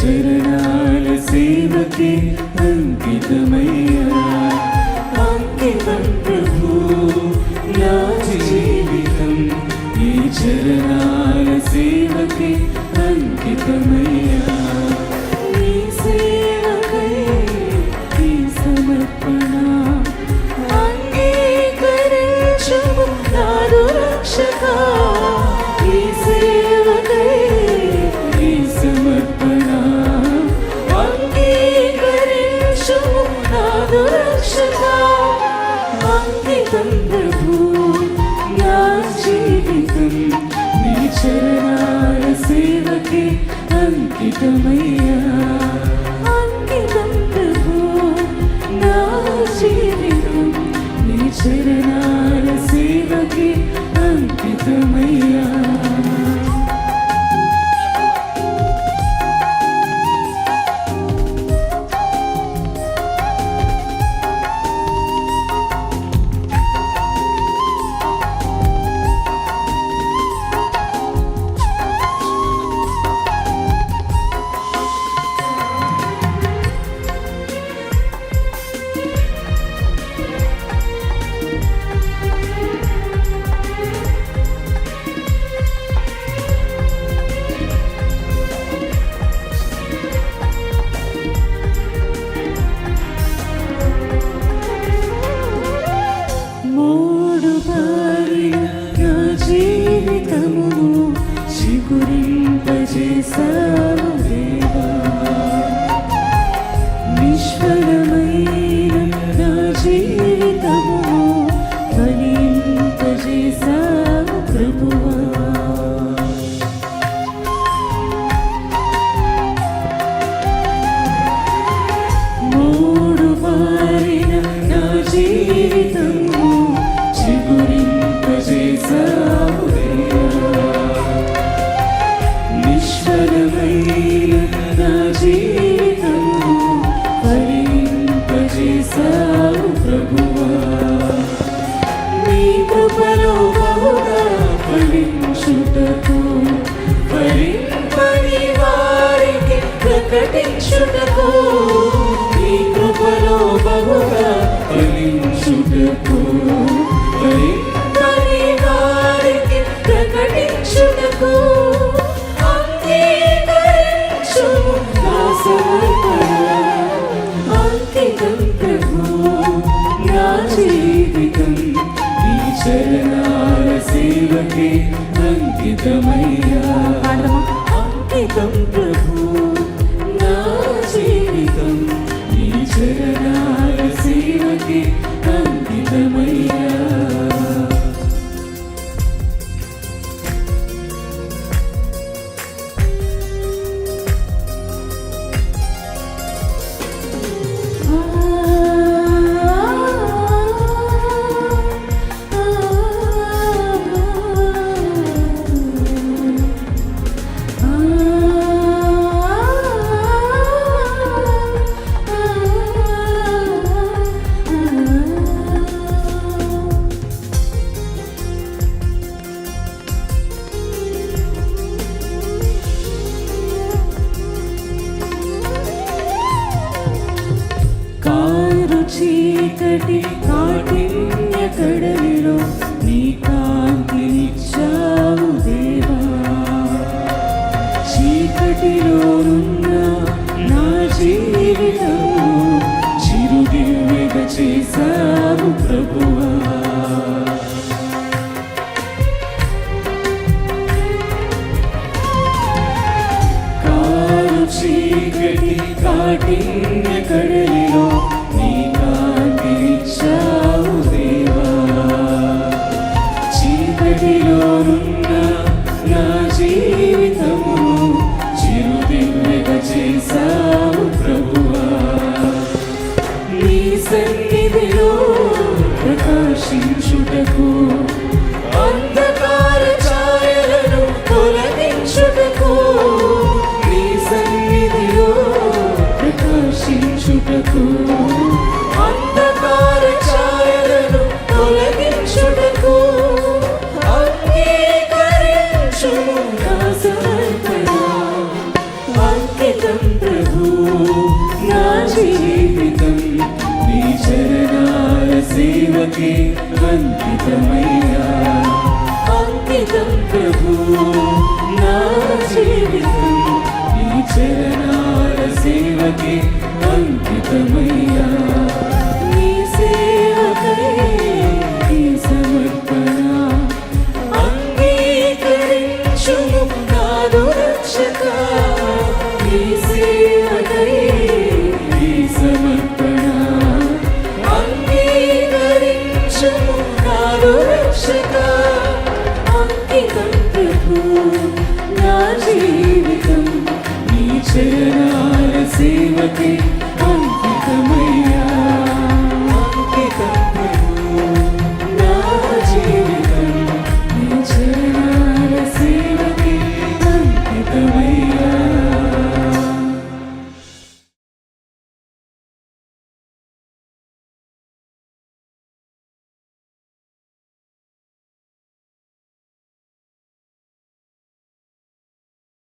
చరణాల సేవకే అంకితమయ్యా అంకితం ప్రభు నా జీవితం ఈ చరణాల సేవకే అంకితమయ్యా నీ సేవకై ఈ సమర్పణ అంగీకరించుము నాదు రక్షకా ఈ సేవకై ఈ సమర్పణ అంగీకరించుము నాదు రక్షకా అంకితం ప్రభు నా జీవితం నీ చరణాల సేవకే అంకితమయ్యా అంకితం ప్రభు నా జీవితం నీ చరణాల సేవకే అంకితమయ్యా చిగురింపజేసావు దేవా నిష్ఫలమైన నా జీవితమును ఫలింపజేసావు ప్రభువా మూడు మారిన నా జీవితము చిగురింపజేసావు నా జీవితము ఫలింపజేసావు ప్రభువా నీ కృపలో బహుగా ఫలించుటకు ఫలింపని వారికి ప్రకటించుటకు నీ కృపలో బహుగా ఫలించుటకు ఫలింపని వారికి ప్రకటించుటకు అంకితం ప్రభు నా జీవితం ఈ చరణాల సేవకే అంకితమయ్యా అంకితం ప్రభు నా జీవితం ఈ చరణాల సేవకే అంకితమయ్యా చీకటి కాఠిన్య కడలిలో నీ కాంతినిచ్చావు దేవా చీకటిలోనున్న నా జీవితము చిరుదివ్వెగా చేసావు ప్రభువా కారు చీకటి కాఠిన్య కడలిలో చీకటిలోనున్న నా జీవితము చిరుదివ్వెగా చేసావు ప్రభువా నీ సన్నిధిలో ప్రకాశించుటకు అంధకార ఛాయలను తొలగించుటకు నీ సన్నిధిలో ప్రకాశించుటకు అంధకార ఛాయలను తొలగించుటకు అంగీకరించుము నా సమర్పణ అంకితం జీవితం నీ చరణాల సేవకే అంకితమయ్యా అంకితం ప్రభు నా జీవితం నీ చరణాల సేవకే అంకితమయ్యా